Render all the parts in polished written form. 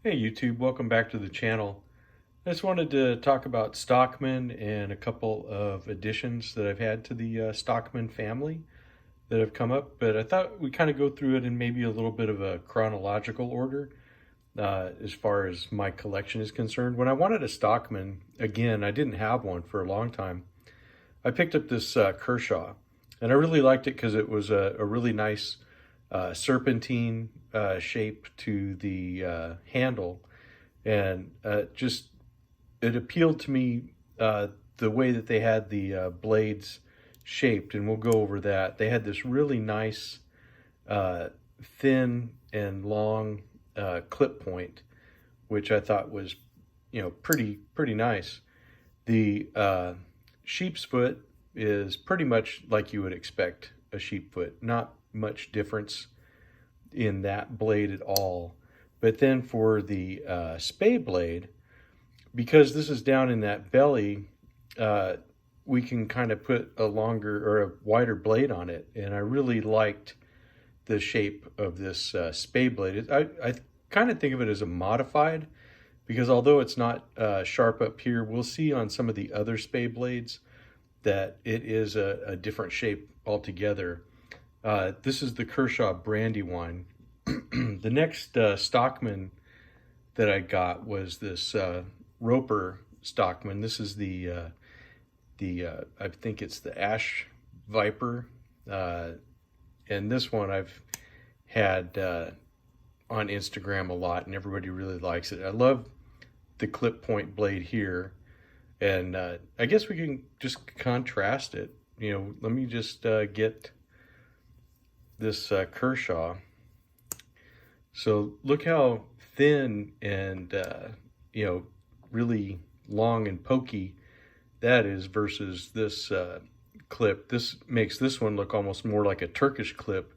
Hey YouTube, welcome back to the channel. I just wanted to talk about Stockman and a couple of additions that I've had to the Stockman family that have come up, but I thought we'd kind of go through it in maybe a little bit of a chronological order as far as my collection is concerned. When I wanted a Stockman, again, I didn't have one for a long time. I picked up this Kershaw, and I really liked it because it was a really nice serpentine shape to the handle, and just it appealed to me the way that they had the blades shaped, and we'll go over that. They had this really nice thin and long clip point, which I thought was pretty nice. The sheep's foot is pretty much like you would expect a sheep foot, not much difference in that blade at all. But then for the spay blade, because this is down in that belly, we can kind of put a longer or a wider blade on it. And I really liked the shape of this spay blade. I kind of think of it as a modified, because although it's not sharp up here, we'll see on some of the other spay blades that it is a different shape altogether. This is the Kershaw Brandywine. The next Stockman that I got was this Roper Stockman. This is the I think it's the Ash Viper, and this one I've had on Instagram a lot, and everybody really likes it. I love the clip point blade here, and I guess we can just contrast it. Let me just get this Kershaw. So look how thin and really long and pokey that is versus this clip. This makes this one look almost more like a Turkish clip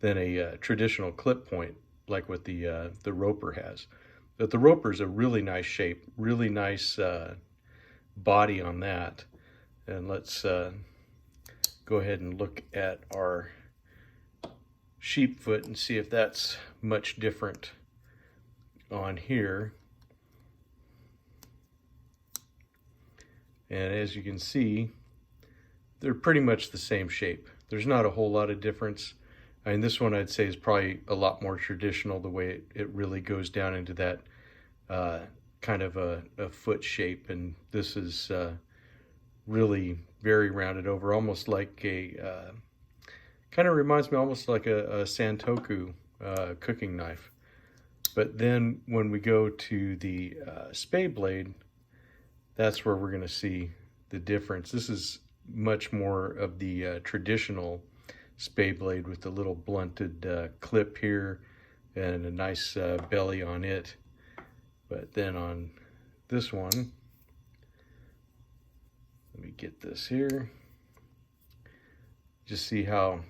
than a traditional clip point like what the Roper has. But the Roper is a really nice shape, really nice body on that. And let's go ahead and look at our sheep foot and see if that's much different on here. And as you can see, they're pretty much the same shape. There's not a whole lot of difference. I mean, this one I'd say is probably a lot more traditional, the way it really goes down into that kind of a foot shape. And this is really very rounded over, almost like a kind of reminds me almost like a Santoku cooking knife. But then when we go to the spay blade, that's where we're going to see the difference. This is much more of the traditional spay blade with the little blunted clip here and a nice belly on it. But then on this one, let me get this here. Just see how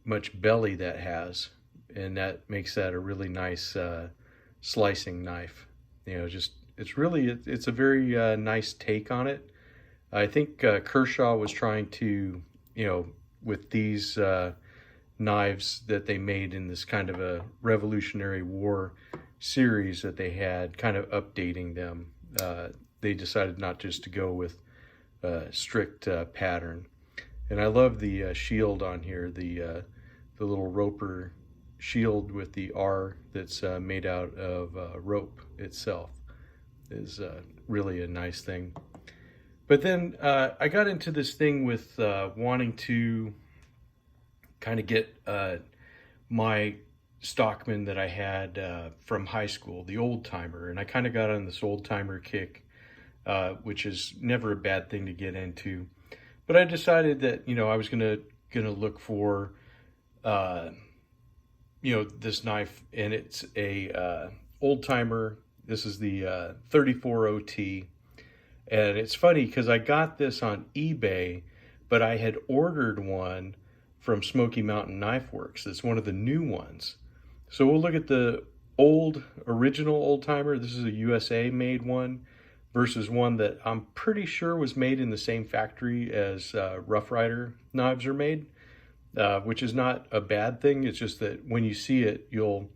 much belly that has, and that makes that a really nice slicing knife. It's a very nice take on it. I think Kershaw was trying to, with these knives that they made in this kind of a Revolutionary War series that they had, kind of updating them. They decided not just to go with strict pattern. And I love the shield on here, the little Roper shield with the R that's made out of rope itself is really a nice thing. But then I got into this thing with wanting to kind of get my Stockman that I had from high school, the old timer, and I kind of got on this old timer kick, which is never a bad thing to get into. But I decided that I was gonna look for this knife, and it's a old timer. This is the 34 OT, and it's funny because I got this on eBay, but I had ordered one from Smoky Mountain Knife Works. It's one of the new ones. So we'll look at the original old timer. This is a USA made one versus one that I'm pretty sure was made in the same factory as Rough Rider knives are made, which is not a bad thing. It's just that when you see it, you'll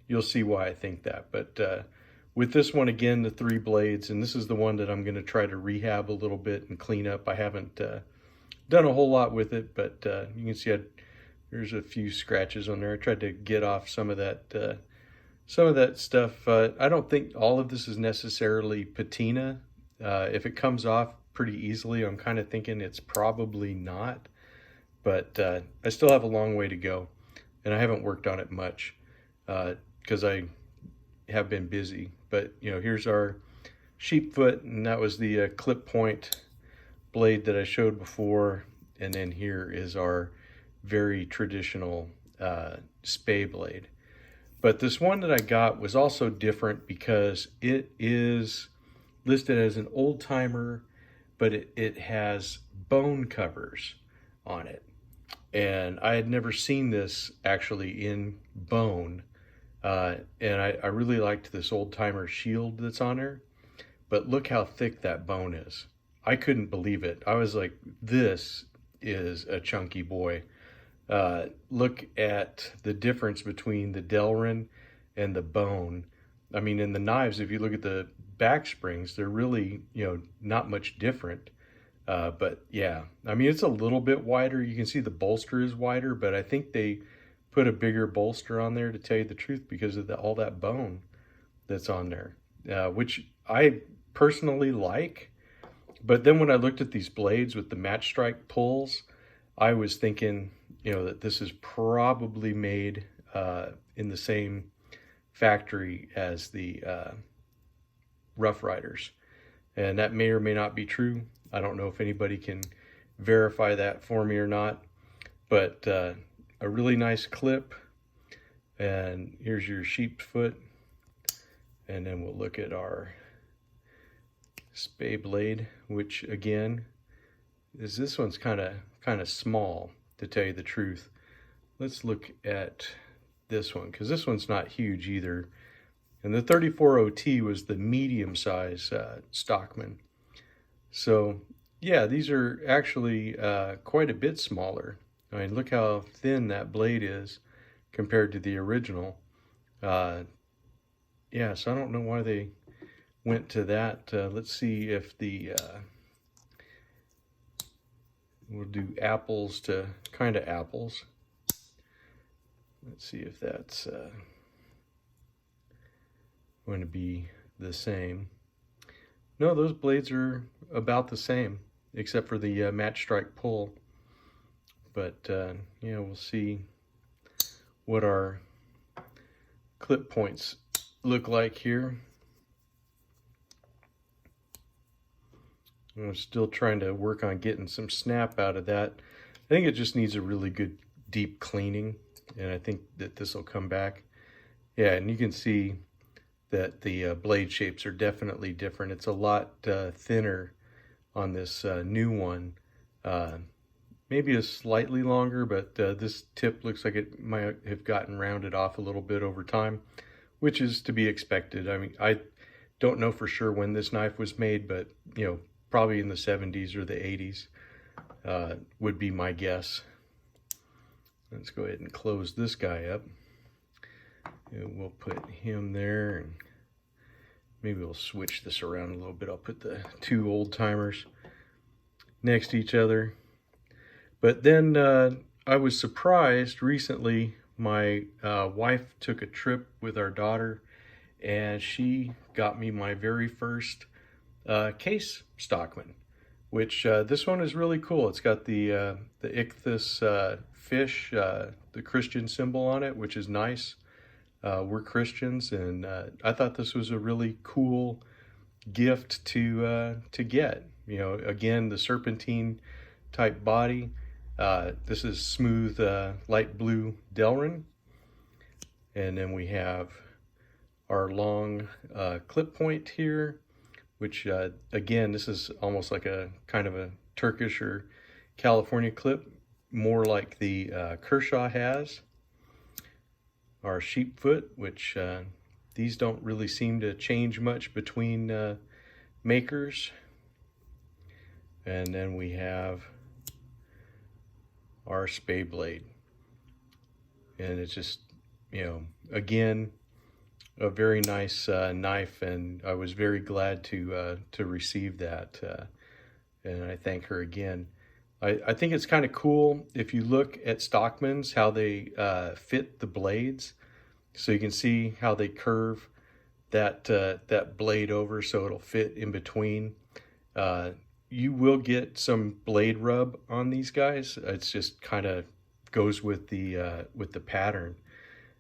you'll see why I think that. But with this one, again, the 3 blades, and this is the one that I'm going to try to rehab a little bit and clean up. I haven't done a whole lot with it, but you can see there's a few scratches on there. I tried to get off some of that stuff. I don't think all of this is necessarily patina. If it comes off pretty easily, I'm kind of thinking it's probably not. But I still have a long way to go, and I haven't worked on it much because I have been busy. But here's our sheep foot, and that was the clip point blade that I showed before. And then here is our very traditional spay blade. But this one that I got was also different because it is listed as an old timer, but it has bone covers on it. And I had never seen this actually in bone. And I really liked this old timer shield that's on there. But look how thick that bone is. I couldn't believe it. I was like, this is a chunky boy. Look at the difference between the Delrin and the bone. I mean, in the knives, if you look at the back springs, they're really, not much different. But yeah, I mean, it's a little bit wider. You can see the bolster is wider, but I think they put a bigger bolster on there, to tell you the truth, because of all that bone that's on there, which I personally like. But then when I looked at these blades with the match strike pulls, I was thinking, that this is probably made in the same factory as the Rough Riders. And that may or may not be true. I don't know if anybody can verify that for me or not. But a really nice clip. And here's your sheep's foot. And then we'll look at our spay blade, which again is, this one's kind of small, to tell you the truth. Let's look at this one, because this one's not huge either. And the 34OT was the medium size Stockman. So yeah, these are actually quite a bit smaller. I mean, look how thin that blade is compared to the original. Yeah, so I don't know why they went to that. Let's see if we'll do apples to kind of apples. Let's see if that's going to be the same. No, those blades are about the same, except for the match strike pull. But yeah, we'll see what our clip points look like here. I'm still trying to work on getting some snap out of that. I think it just needs a really good deep cleaning, and I think that this will come back. Yeah, and you can see that the blade shapes are definitely different. It's a lot thinner on this new one. Maybe a slightly longer, but this tip looks like it might have gotten rounded off a little bit over time, which is to be expected. I mean, I don't know for sure when this knife was made, but probably in the 70s or the 80s would be my guess. Let's go ahead and close this guy up. And we'll put him there, and maybe we'll switch this around a little bit. I'll put the 2 old timers next to each other. But then I was surprised recently. My wife took a trip with our daughter, and she got me my very first case Stockman, which this one is really cool. It's got the ichthus fish, the Christian symbol on it, which is nice. We're Christians, and I thought this was a really cool gift to get. Again, the serpentine type body. This is smooth light blue Delrin, and then we have our long clip point here, which again, this is almost like a kind of a Turkish or California clip, more like the Kershaw has. Our sheep foot, which these don't really seem to change much between makers. And then we have our spay blade, and it's just, again, a very nice knife, and I was very glad to receive that. And I thank her again. I think it's kind of cool if you look at Stockman's, how they fit the blades. So you can see how they curve that blade over so it'll fit in between. You will get some blade rub on these guys. It's just kind of goes with the pattern.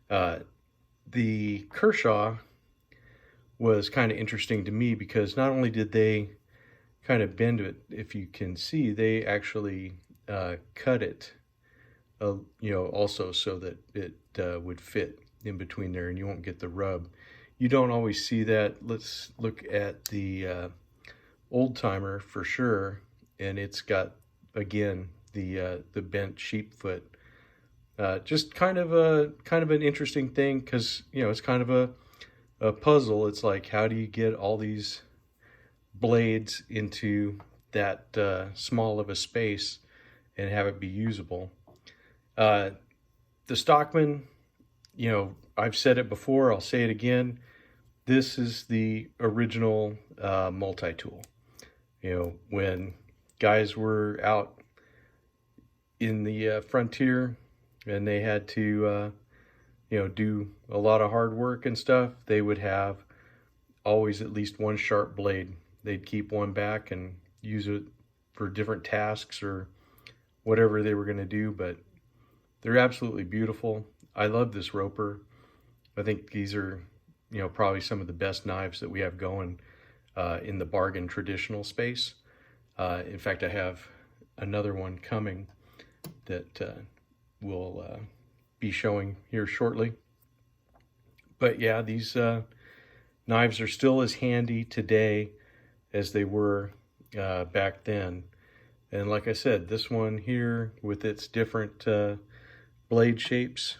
The Kershaw was kind of interesting to me because not only did they kind of bend it, if you can see, they actually cut it, also so that it would fit in between there and you won't get the rub. You don't always see that. Let's look at the old timer for sure, and it's got again the bent sheep foot. Just kind of an interesting thing because it's kind of a puzzle. It's like, how do you get all these blades into that small of a space and have it be usable? The Stockman, I've said it before, I'll say it again. This is the original multi-tool. When guys were out in the frontier and they had to, do a lot of hard work and stuff, they would have always at least one sharp blade. They'd keep one back and use it for different tasks or whatever they were going to do, but they're absolutely beautiful. I love this roper. I think these are, probably some of the best knives that we have going in the bargain traditional space. In fact, I have another one coming that we'll be showing here shortly. But yeah, these knives are still as handy today as they were back then. And like I said, this one here with its different blade shapes,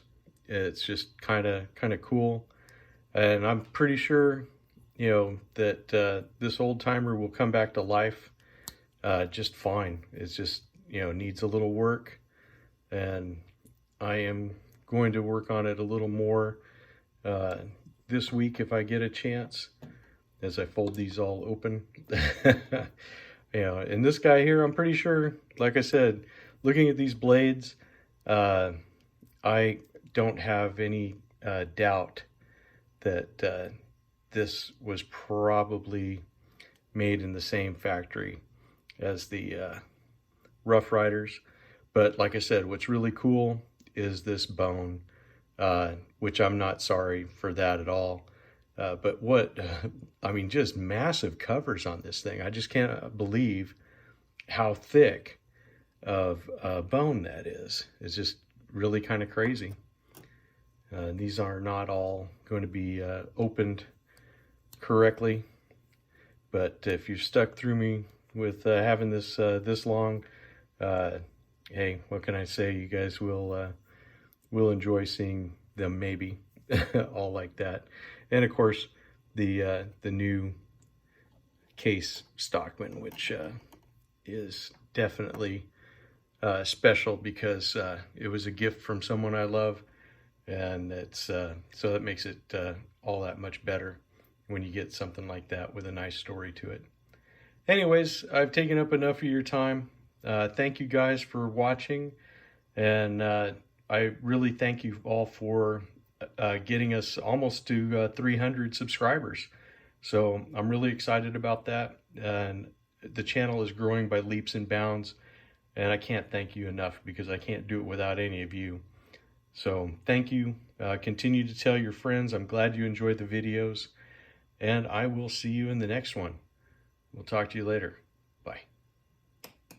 it's just kind of cool. And I'm pretty sure, that this old timer will come back to life just fine. It's just, needs a little work, and I am going to work on it a little more this week if I get a chance, as I fold these all open. And this guy here, I'm pretty sure, like I said, looking at these blades, I don't have any doubt that this was probably made in the same factory as the Rough Riders. But like I said, what's really cool is this bone, which I'm not sorry for that at all. But just massive covers on this thing. I just can't believe how thick of a bone that is. It's just really kind of crazy. These are not all going to be opened correctly, but if you're stuck through me with having this this long, hey, what can I say? You guys will enjoy seeing them, maybe all like that. And of course, the new case Stockman, which is definitely special because it was a gift from someone I love, and it's so that makes it all that much better when you get something like that with a nice story to it. Anyways, I've taken up enough of your time. Thank you guys for watching, and I really thank you all for getting us almost to 300 subscribers. So I'm really excited about that, and the channel is growing by leaps and bounds, and I can't thank you enough because I can't do it without any of you. So thank you. Continue to tell your friends. I'm glad you enjoyed the videos, and I will see you in the next one. We'll talk to you later. Bye.